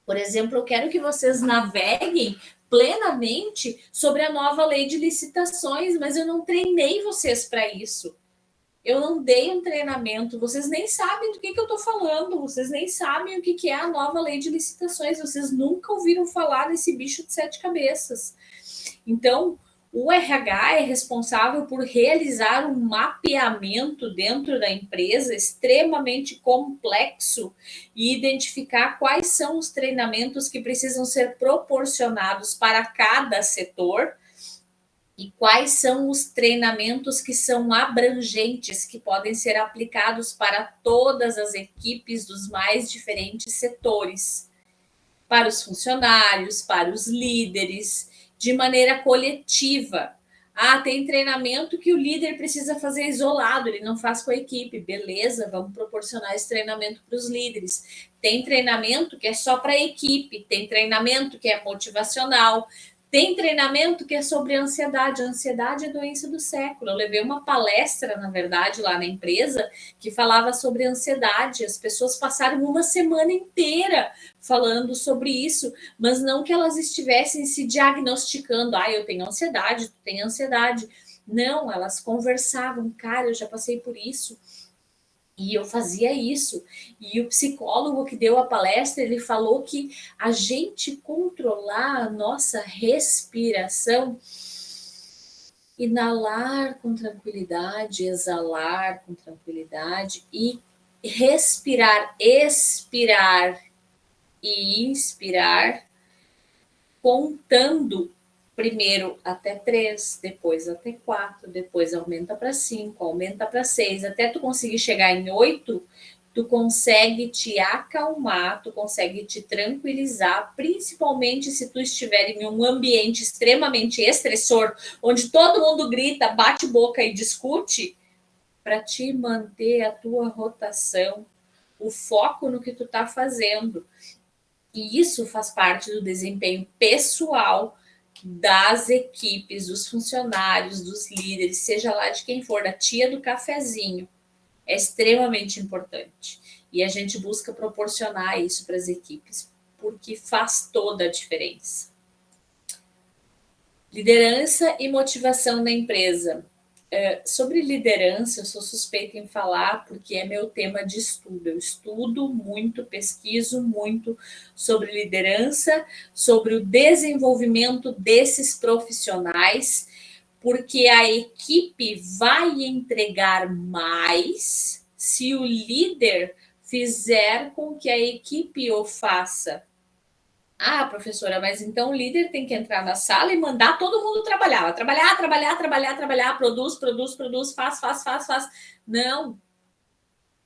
Por exemplo, eu quero que vocês naveguem plenamente sobre a nova lei de licitações, mas eu não treinei vocês para isso. Eu não dei um treinamento, vocês nem sabem do que eu estou falando, vocês nem sabem o que é a nova lei de licitações, vocês nunca ouviram falar desse bicho de 7 cabeças. Então, o RH é responsável por realizar um mapeamento dentro da empresa extremamente complexo e identificar quais são os treinamentos que precisam ser proporcionados para cada setor e quais são os treinamentos que são abrangentes, que podem ser aplicados para todas as equipes dos mais diferentes setores, para os funcionários, para os líderes, de maneira coletiva. Ah, tem treinamento que o líder precisa fazer isolado, ele não faz com a equipe. Beleza, vamos proporcionar esse treinamento para os líderes. Tem treinamento que é só para a equipe, tem treinamento que é motivacional, tem treinamento que é sobre ansiedade. A ansiedade é a doença do século. Eu levei uma palestra, na verdade, lá na empresa, que falava sobre ansiedade. As pessoas passaram uma semana inteira falando sobre isso, mas não que elas estivessem se diagnosticando. Ah, eu tenho ansiedade, tu tem ansiedade. Não, elas conversavam. Cara, eu já passei por isso. E eu fazia isso. E o psicólogo que deu a palestra, ele falou que a gente controlar a nossa respiração Inalar com tranquilidade, exalar com tranquilidade e respirar, expirar e inspirar, contando primeiro até 3, depois até 4, depois aumenta para 5, aumenta para 6, até tu conseguir chegar em 8, tu consegue te acalmar, tu consegue te tranquilizar, principalmente se tu estiver em um ambiente extremamente estressor, onde todo mundo grita, bate boca e discute, para te manter a tua rotação, o foco no que tu tá fazendo. E isso faz parte do desempenho pessoal das equipes, dos funcionários, dos líderes, seja lá de quem for, da tia do cafezinho. É extremamente importante. E a gente busca proporcionar isso para as equipes, porque faz toda a diferença. Liderança e motivação na empresa. Sobre liderança, eu sou suspeita em falar porque é meu tema de estudo. Eu estudo muito, pesquiso muito sobre liderança, sobre o desenvolvimento desses profissionais, porque a equipe vai entregar mais se o líder fizer com que a equipe o faça. Ah, professora, mas então o líder tem que entrar na sala e mandar todo mundo trabalhar. Trabalhar, trabalhar, trabalhar, trabalhar, produz, produz, produz, faz, faz, faz, faz. Não.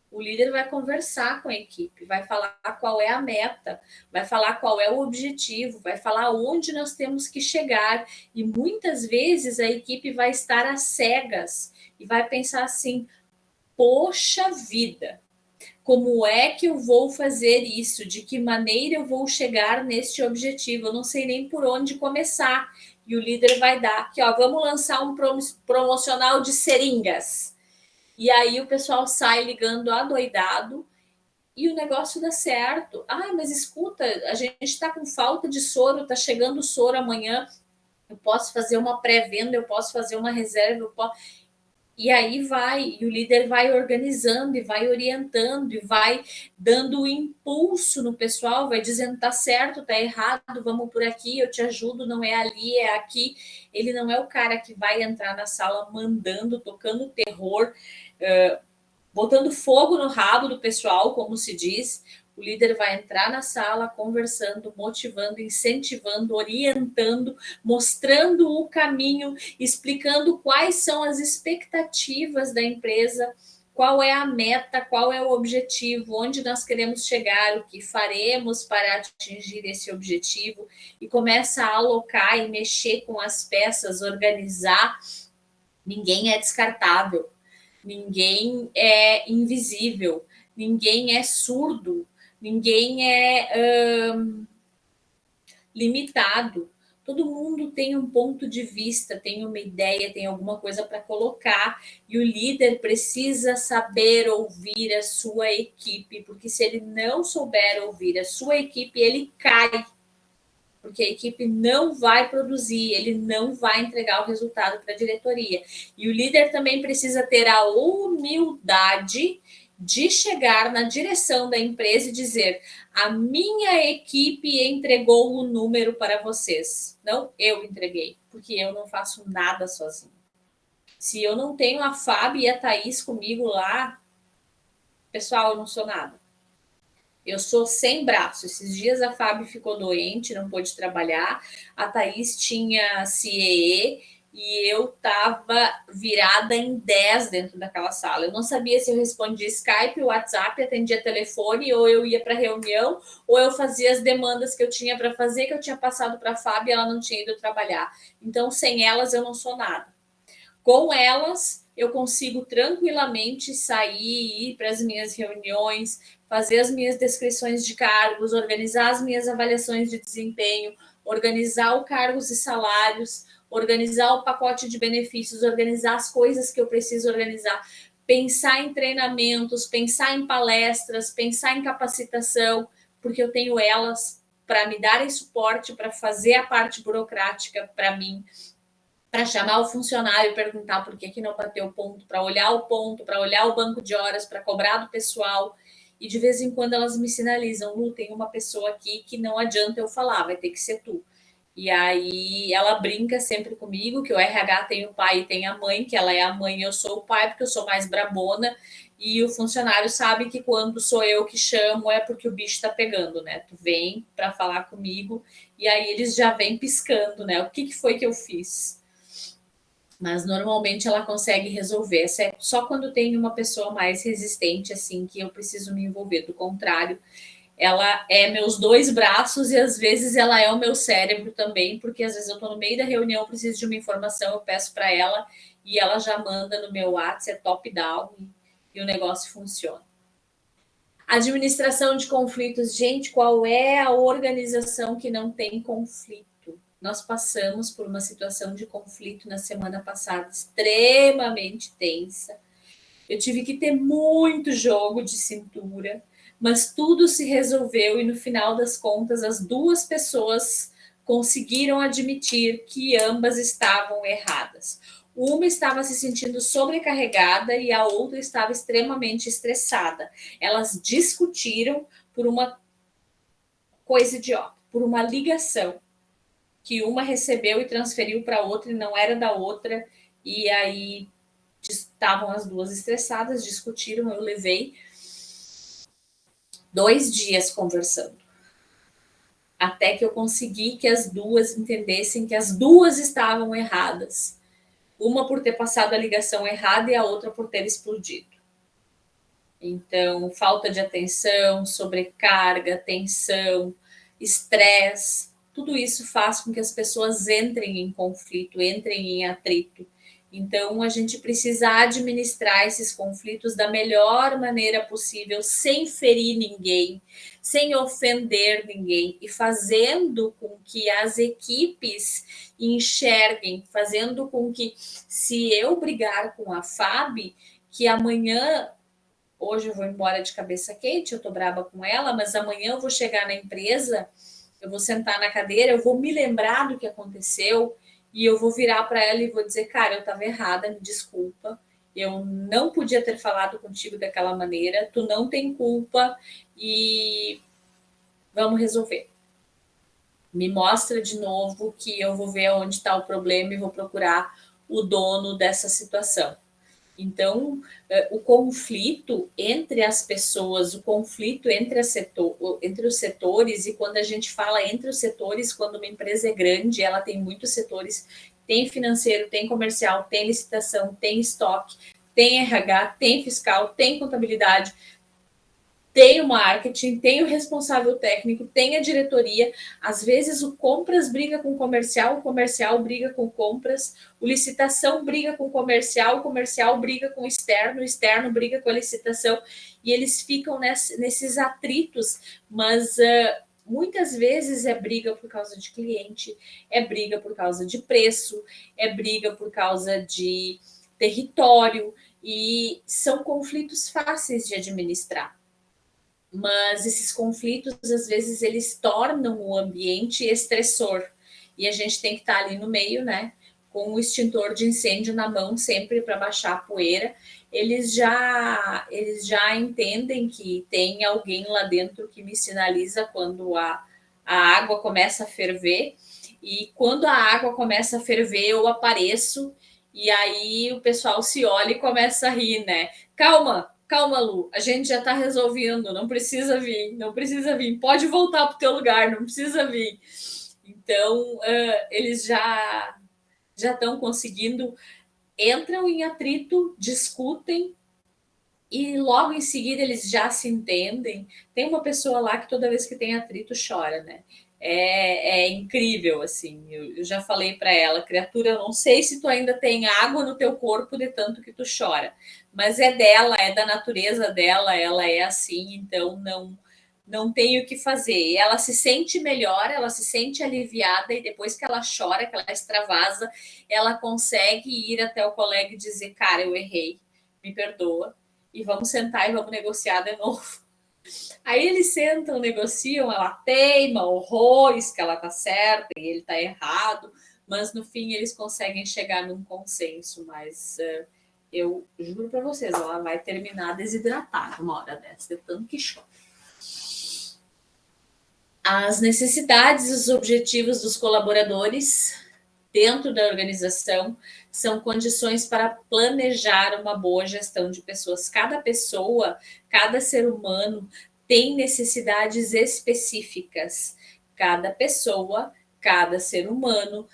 O líder vai conversar com a equipe, vai falar qual é a meta, vai falar qual é o objetivo, vai falar onde nós temos que chegar. E muitas vezes a equipe vai estar às cegas e vai pensar assim: poxa vida, como é que eu vou fazer isso? De que maneira eu vou chegar neste objetivo? Eu não sei nem por onde começar. E o líder vai dar aqui, ó, vamos lançar um promocional de seringas. E aí o pessoal sai ligando adoidado e o negócio dá certo. Ah, mas escuta, a gente está com falta de soro, está chegando o soro amanhã. Eu posso fazer uma pré-venda, eu posso fazer uma reserva, eu posso... E aí vai, e o líder vai organizando, e vai orientando, e vai dando o impulso no pessoal, vai dizendo, tá certo, tá errado, vamos por aqui, eu te ajudo, não é ali, é aqui. Ele não é o cara que vai entrar na sala mandando, tocando terror, botando fogo no rabo do pessoal, como se diz. O líder vai entrar na sala conversando, motivando, incentivando, orientando, mostrando o caminho, explicando quais são as expectativas da empresa, qual é a meta, qual é o objetivo, onde nós queremos chegar, o que faremos para atingir esse objetivo, e começa a alocar e mexer com as peças, organizar. Ninguém é descartável. Ninguém é invisível, ninguém é surdo, ninguém é limitado. Todo mundo tem um ponto de vista, tem uma ideia, tem alguma coisa para colocar, e o líder precisa saber ouvir a sua equipe, porque se ele não souber ouvir a sua equipe, ele cai, porque a equipe não vai produzir, ele não vai entregar o resultado para a diretoria. E o líder também precisa ter a humildade de chegar na direção da empresa e dizer: a minha equipe entregou o número para vocês, não eu entreguei, porque eu não faço nada sozinho. Se eu não tenho a Fábio e a Thaís comigo lá, pessoal, eu não sou nada. Eu sou sem braço. Esses dias a Fábio ficou doente, não pôde trabalhar. A Thaís tinha CIE e eu estava virada em 10 dentro daquela sala. Eu não sabia se eu respondia Skype, WhatsApp, atendia telefone, ou eu ia para reunião, ou eu fazia as demandas que eu tinha para fazer, que eu tinha passado para a Fábio e ela não tinha ido trabalhar. Então, sem elas, eu não sou nada. Com elas, eu consigo tranquilamente sair, ir para as minhas reuniões, fazer as minhas descrições de cargos, organizar as minhas avaliações de desempenho, organizar o cargos e salários, organizar o pacote de benefícios, organizar as coisas que eu preciso organizar, pensar em treinamentos, pensar em palestras, pensar em capacitação, porque eu tenho elas para me darem suporte, para fazer a parte burocrática para mim, para chamar o funcionário e perguntar por que não bateu o ponto, para olhar o ponto, para olhar o banco de horas, para cobrar do pessoal. E de vez em quando elas me sinalizam: Lu, tem uma pessoa aqui que não adianta eu falar, vai ter que ser tu. E aí ela brinca sempre comigo que o RH tem o pai e tem a mãe, que ela é a mãe e eu sou o pai, porque eu sou mais brabona, e o funcionário sabe que quando sou eu que chamo é porque o bicho tá pegando, né? Tu vem para falar comigo e aí eles já vêm piscando, né? O que foi que eu fiz? Mas normalmente ela consegue resolver. É só quando tem uma pessoa mais resistente assim que eu preciso me envolver. Do contrário, ela é meus dois braços e às vezes ela é o meu cérebro também, porque às vezes eu estou no meio da reunião, preciso de uma informação, eu peço para ela e ela já manda no meu WhatsApp, é top down e o negócio funciona. Administração de conflitos. Gente, qual é a organização que não tem conflito? Nós passamos por uma situação de conflito na semana passada extremamente tensa. Eu tive que ter muito jogo de cintura, mas tudo se resolveu e no final das contas as duas pessoas conseguiram admitir que ambas estavam erradas. Uma estava se sentindo sobrecarregada e a outra estava extremamente estressada. Elas discutiram por uma coisa idiota, por uma ligação que uma recebeu e transferiu para a outra e não era da outra, e aí estavam as duas estressadas, discutiram, eu levei 2 dias conversando, até que eu consegui que as duas entendessem que as duas estavam erradas, uma por ter passado a ligação errada e a outra por ter explodido. Então, falta de atenção, sobrecarga, tensão, estresse, tudo isso faz com que as pessoas entrem em conflito, entrem em atrito. Então, a gente precisa administrar esses conflitos da melhor maneira possível, sem ferir ninguém, sem ofender ninguém, e fazendo com que as equipes enxerguem, fazendo com que, se eu brigar com a Fabi, que amanhã, hoje eu vou embora de cabeça quente, eu tô braba com ela, mas amanhã eu vou chegar na empresa, eu vou sentar na cadeira, eu vou me lembrar do que aconteceu e eu vou virar para ela e vou dizer, cara, eu estava errada, me desculpa, eu não podia ter falado contigo daquela maneira, tu não tem culpa e vamos resolver. Me mostra de novo que eu vou ver onde está o problema e vou procurar o dono dessa situação. Então, o conflito entre as pessoas, o conflito entre os setores, e quando a gente fala entre os setores, quando uma empresa é grande, ela tem muitos setores, tem financeiro, tem comercial, tem licitação, tem estoque, tem RH, tem fiscal, tem contabilidade, tem o marketing, tem o responsável técnico, tem a diretoria. Às vezes o compras briga com o comercial briga com compras, o licitação briga com o comercial briga com o externo briga com a licitação, e eles ficam nesses atritos, mas muitas vezes é briga por causa de cliente, é briga por causa de preço, é briga por causa de território, e são conflitos fáceis de administrar. Mas esses conflitos, às vezes, eles tornam o ambiente estressor. E a gente tem que estar ali no meio, né? Com o extintor de incêndio na mão, sempre para baixar a poeira. Eles já entendem que tem alguém lá dentro que me sinaliza quando a água começa a ferver. E quando a água começa a ferver, eu apareço. E aí o pessoal se olha e começa a rir, né? Calma, Lu, a gente já está resolvendo, não precisa vir, pode voltar para o teu lugar, não precisa vir. Então, eles já estão conseguindo, entram em atrito, discutem, e logo em seguida eles já se entendem. Tem uma pessoa lá que toda vez que tem atrito chora, né? É incrível, assim. Eu já falei para ela, criatura, eu não sei se tu ainda tem água no teu corpo de tanto que tu chora, mas é dela, é da natureza dela, ela é assim, então não tem o que fazer. Ela se sente melhor, ela se sente aliviada, e depois que ela chora, que ela extravasa, ela consegue ir até o colega e dizer, cara, eu errei, me perdoa, e vamos sentar e vamos negociar de novo. Aí eles sentam, negociam, ela teima horrores que ela tá certa e ele tá errado, mas no fim eles conseguem chegar num consenso. Mas eu juro para vocês, ela vai terminar desidratada uma hora dessa, de tanto que chora. As necessidades e os objetivos dos colaboradores dentro da organização são condições para planejar uma boa gestão de pessoas. Cada pessoa, cada ser humano tem necessidades específicas. Cada pessoa, cada ser humano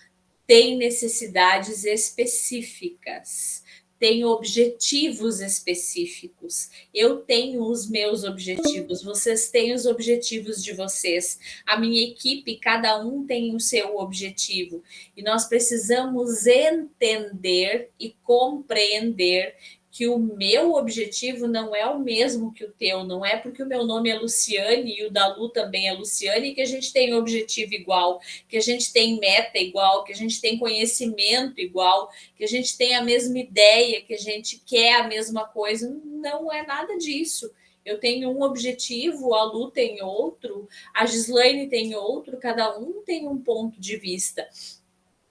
tem necessidades específicas, tem objetivos específicos. Eu tenho os meus objetivos, vocês têm os objetivos de vocês. A minha equipe, cada um tem o seu objetivo. E nós precisamos entender e compreender que o meu objetivo não é o mesmo que o teu, não é porque o meu nome é Luciane e o da Lu também é Luciane que a gente tem objetivo igual, que a gente tem meta igual, que a gente tem conhecimento igual, que a gente tem a mesma ideia, que a gente quer a mesma coisa. Não é nada disso. Eu tenho um objetivo, a Lu tem outro, a Gislaine tem outro, cada um tem um ponto de vista.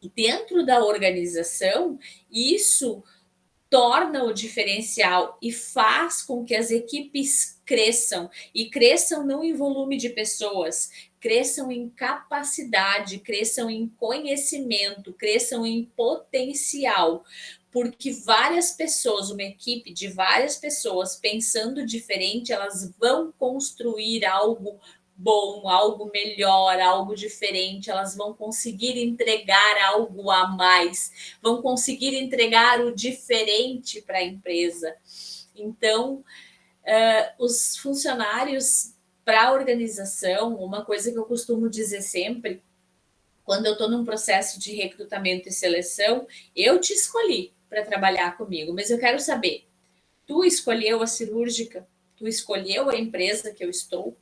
E dentro da organização, isso torna o diferencial e faz com que as equipes cresçam, e cresçam não em volume de pessoas, cresçam em capacidade, cresçam em conhecimento, cresçam em potencial, porque várias pessoas, uma equipe de várias pessoas pensando diferente, elas vão construir algo bom, algo melhor, algo diferente, elas vão conseguir entregar algo a mais, vão conseguir entregar o diferente para a empresa. Então, os funcionários para a organização, uma coisa que eu costumo dizer sempre, quando eu estou num processo de recrutamento e seleção, eu te escolhi para trabalhar comigo, mas eu quero saber, tu escolheu a cirúrgica? Tu escolheu a empresa que eu estou?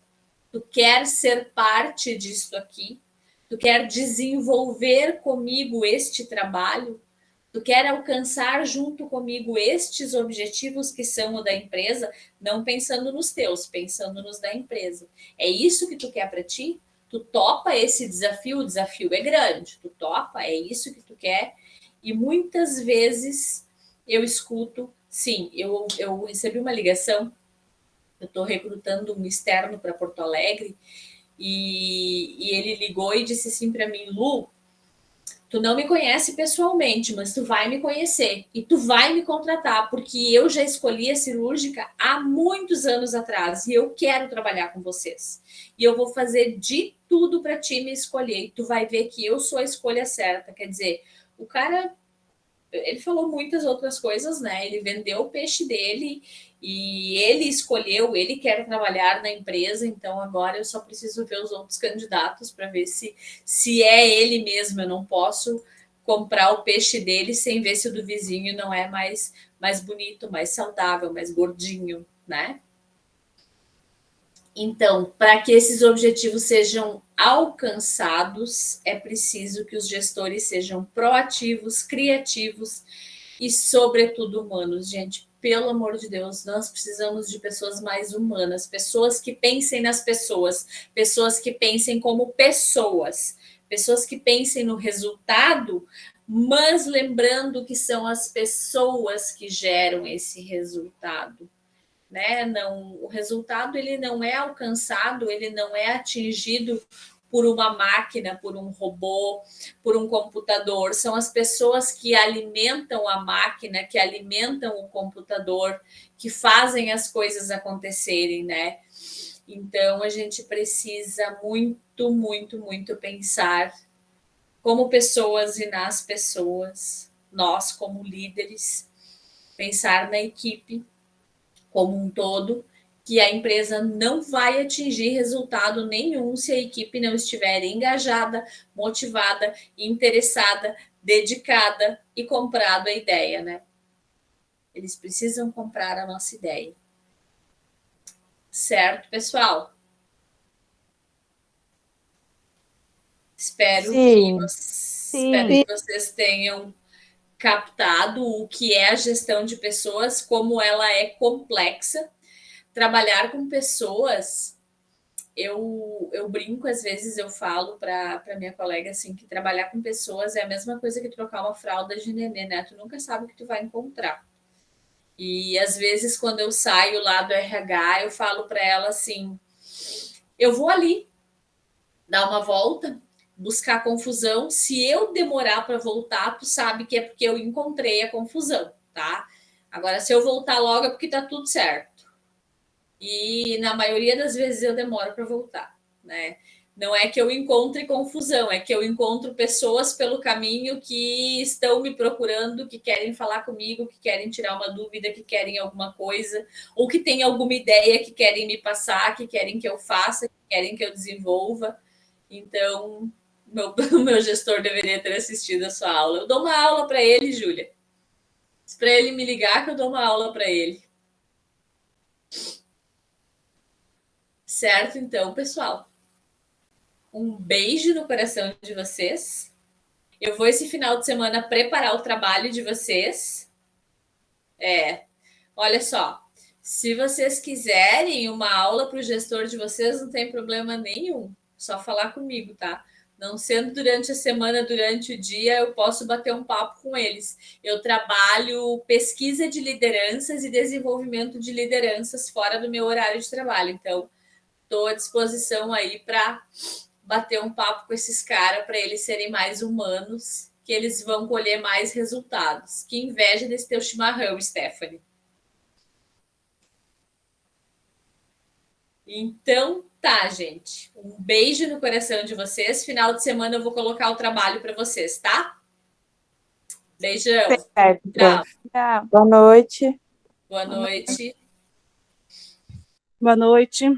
Tu quer ser parte disso aqui? Tu quer desenvolver comigo este trabalho? Tu quer alcançar junto comigo estes objetivos que são o da empresa, não pensando nos teus, pensando nos da empresa. É isso que tu quer para ti? Tu topa esse desafio? O desafio é grande. Tu topa? É isso que tu quer? E muitas vezes eu escuto, sim, eu recebi uma ligação, eu estou recrutando um externo para Porto Alegre, e ele ligou e disse assim para mim, Lu, tu não me conhece pessoalmente, mas tu vai me conhecer e tu vai me contratar, porque eu já escolhi a cirúrgica há muitos anos atrás e eu quero trabalhar com vocês. E eu vou fazer de tudo para ti me escolher. E tu vai ver que eu sou a escolha certa. Quer dizer, o cara, ele falou muitas outras coisas, né? Ele vendeu o peixe dele e ele escolheu, ele quer trabalhar na empresa, então agora eu só preciso ver os outros candidatos para ver se é ele mesmo. Eu não posso comprar o peixe dele sem ver se o do vizinho não é mais bonito, mais saudável, mais gordinho, né? Então, para que esses objetivos sejam alcançados, é preciso que os gestores sejam proativos, criativos e, sobretudo, humanos. Gente, pelo amor de Deus, nós precisamos de pessoas mais humanas, pessoas que pensem nas pessoas, pessoas que pensem como pessoas que pensem no resultado, mas lembrando que são as pessoas que geram esse resultado. Né? Não, o resultado ele não é alcançado, ele não é atingido por uma máquina, por um robô, por um computador. São as pessoas que alimentam a máquina, que alimentam o computador, que fazem as coisas acontecerem, né? Então a gente precisa muito, muito, muito pensar como pessoas e nas pessoas, nós como líderes, pensar na equipe como um todo, que a empresa não vai atingir resultado nenhum se a equipe não estiver engajada, motivada, interessada, dedicada e comprado a ideia, né? Eles precisam comprar a nossa ideia. Certo, pessoal? Espero que vocês tenham captado o que é a gestão de pessoas, como ela é complexa. Trabalhar com pessoas, eu brinco, às vezes eu falo para minha colega assim, que trabalhar com pessoas é a mesma coisa que trocar uma fralda de nenê, né? Tu nunca sabe o que tu vai encontrar. E às vezes, quando eu saio lá do RH, eu falo para ela assim: eu vou ali, dar uma volta, buscar confusão. Se eu demorar para voltar, tu sabe que é porque eu encontrei a confusão, tá? Agora, se eu voltar logo é porque tá tudo certo. E na maioria das vezes eu demoro para voltar, né? Não é que eu encontre confusão, é que eu encontro pessoas pelo caminho que estão me procurando, que querem falar comigo, que querem tirar uma dúvida, que querem alguma coisa, ou que têm alguma ideia que querem me passar, que querem que eu faça, que querem que eu desenvolva. Então, o meu gestor deveria ter assistido a sua aula. Eu dou uma aula para ele, Júlia. Para ele me ligar que eu dou uma aula para ele. Certo, então, pessoal. Um beijo no coração de vocês. Eu vou esse final de semana preparar o trabalho de vocês. Olha só, se vocês quiserem uma aula para o gestor de vocês, não tem problema nenhum. Só falar comigo, tá? Não sendo durante a semana, durante o dia, eu posso bater um papo com eles. Eu trabalho pesquisa de lideranças e desenvolvimento de lideranças fora do meu horário de trabalho. Então, estou à disposição aí para bater um papo com esses caras para eles serem mais humanos, que eles vão colher mais resultados. Que inveja desse teu chimarrão, Stephanie. Então, tá, gente. Um beijo no coração de vocês. Final de semana eu vou colocar o trabalho para vocês, tá? Beijão. Certo. Tchau. Tchau. Boa noite. Boa noite. Boa noite.